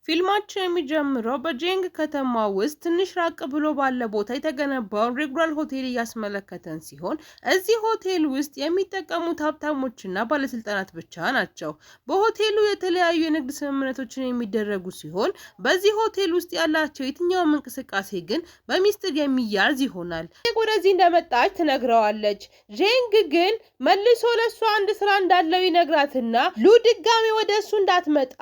ፊልማችን የሚጀምረው በጄንግ ከተማ ውስጥ ትንሽ ራቅ ብሎ ባለ ቦታ የተገነባውን ሬጉላር ሆቴል እያስመለከተን ሲሆን እዚህ ሆቴል ውስጥ የሚጠቀሙት ሀብታሞችና ባለስልጣናት ብቻ ናቸው። በሆቴሉ የተለያዩ የንግድ ስምምነቶችን የሚደረጉ ሲሆን በዚህ ሆቴል ውስጥ ያላቸው የትኛውም እንቅስቃሴ ግን በሚስጥር የሚያዝ ይሆናል። ወደዚህ እንደመጣች ትነግረዋለች። ጄንግ ግን መልሶ ለእሷ አንድ ስራ እንዳለው ይነግራትና ሉ ድጋሚ ወደ እሱ እንዳትመጣ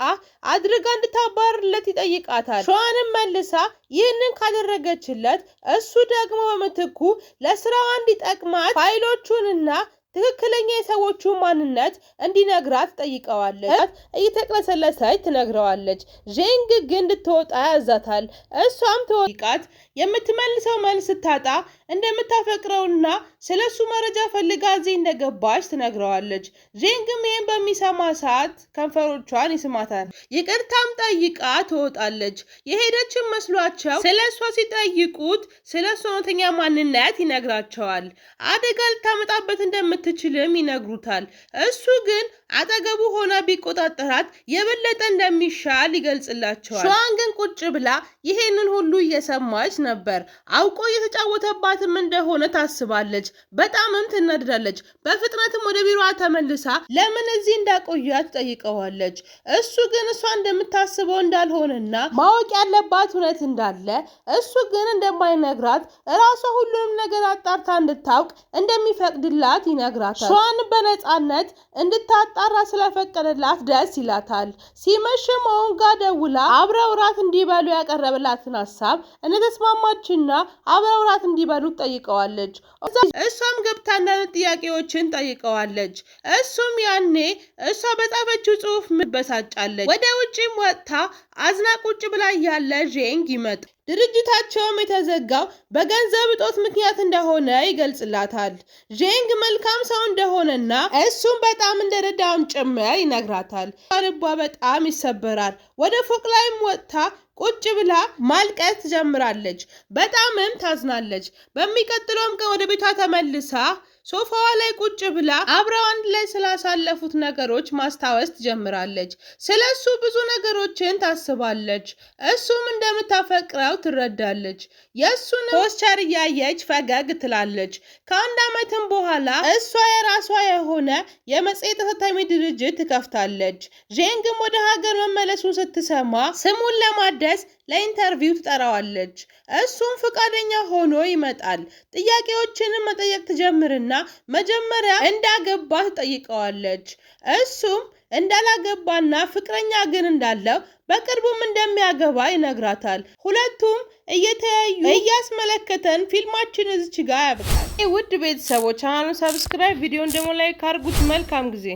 አድርጋ እንድታባርለት ይጠይቃታል። ሸዋንም መልሳ ይህንን ካደረገችለት እሱ ደግሞ በምትኩ ለስራዋ እንዲጠቅማት ፋይሎቹንና ትክክለኛ የሰዎቹ ማንነት እንዲነግራት ጠይቀዋለች። እየተቅለሰለሰች ትነግረዋለች። ጄንግ ግን እንድትወጣ ያዛታል። እሷም ተወይቃት የምትመልሰው መልስ ስታጣ እንደምታፈቅረውና ስለሱ መረጃ ፈልጋ እዚህ እንደገባች ትነግረዋለች። ጄንግም ይህን በሚሰማ ሰዓት ከንፈሮቿን ይስማታል። ይቅርታም ጠይቃ ትወጣለች። የሄደችን መስሏቸው ስለሷ ሲጠይቁት ስለሱ እውነተኛ ማንነት ይነግራቸዋል። አደጋ ልታመጣበት እንደምትችልም ይነግሩታል። እሱ ግን አጠገቡ ሆና ቢቆጣጠራት የበለጠ እንደሚሻል ይገልጽላቸዋል። ሸዋን ግን ቁጭ ብላ ይሄንን ሁሉ እየሰማች ነበር። አውቆ እየተጫወተባትም እንደሆነ ታስባለች። በጣምም ትናደዳለች። በፍጥነትም ወደ ቢሮዋ ተመልሳ ለምን እዚህ እንዳቆያት ጠይቀዋለች። እሱ ግን እሷ እንደምታስበው እንዳልሆነና ማወቅ ያለባት እውነት እንዳለ እሱ ግን እንደማይነግራት እራሷ ሁሉንም ነገር አጣርታ እንድታውቅ እንደሚፈቅድላት ይነግራታል። ሸዋን በነፃነት እንድታጣራ ስለፈቀደላት ደስ ይላታል። ሲመሽም አሁን ጋር ደውላ አብረው ራት እንዲበሉ ያቀረበላትን ሀሳብ እንደተስማማችና አብረው ራት እንዲበሉ ጠይቀዋለች። እሷም ገብታ አንዳንድ ጥያቄዎችን ጠይቀዋለች። እሱም ያኔ እሷ በጻፈችው ጽሑፍ ምበሳጫለች። ወደ ውጭም ወጥታ አዝና ቁጭ ብላ ያለ ጄንግ ይመጣ። ድርጅታቸውም የተዘጋው በገንዘብ እጦት ምክንያት እንደሆነ ይገልጽላታል። ጄንግ መልካም ሰው እንደሆነና እሱም በጣም እንደረዳውም ጭምር ይነግራታል። ልቧ በጣም ይሰበራል። ወደ ፎቅ ላይም ወጥታ ቁጭ ብላ ማልቀስ ትጀምራለች። በጣምም ታዝናለች። በሚቀጥለውም ቀን ወደ ቤቷ ተመልሳ ሶፋዋ ላይ ቁጭ ብላ አብረው አንድ ላይ ስላሳለፉት ነገሮች ማስታወስ ትጀምራለች። ስለሱ ብዙ ነገሮችን ታስባለች። እሱም እንደምታፈቅረው ትረዳለች። የእሱን ፖስቸር እያየች ፈገግ ትላለች። ከአንድ ዓመትም በኋላ እሷ የራሷ የሆነ የመጽሔት አሳታሚ ድርጅት ትከፍታለች። ጄንግም ወደ ሀገር መመለሱን ስትሰማ ስሙን ለማደስ ለኢንተርቪው ትጠራዋለች። እሱም ፈቃደኛ ሆኖ ይመጣል። ጥያቄዎችንም መጠየቅ ትጀምርና መጀመሪያ እንዳገባ ትጠይቀዋለች። እሱም እንዳላገባና ፍቅረኛ ግን እንዳለው በቅርቡም እንደሚያገባ ይነግራታል። ሁለቱም እየተያዩ እያስመለከተን ፊልማችን እዚች ጋር ያበቃል። ውድ ቤተሰቦች ቻናሉን ሰብስክራይብ፣ ቪዲዮን ደግሞ ላይክ አድርጉት። መልካም ጊዜ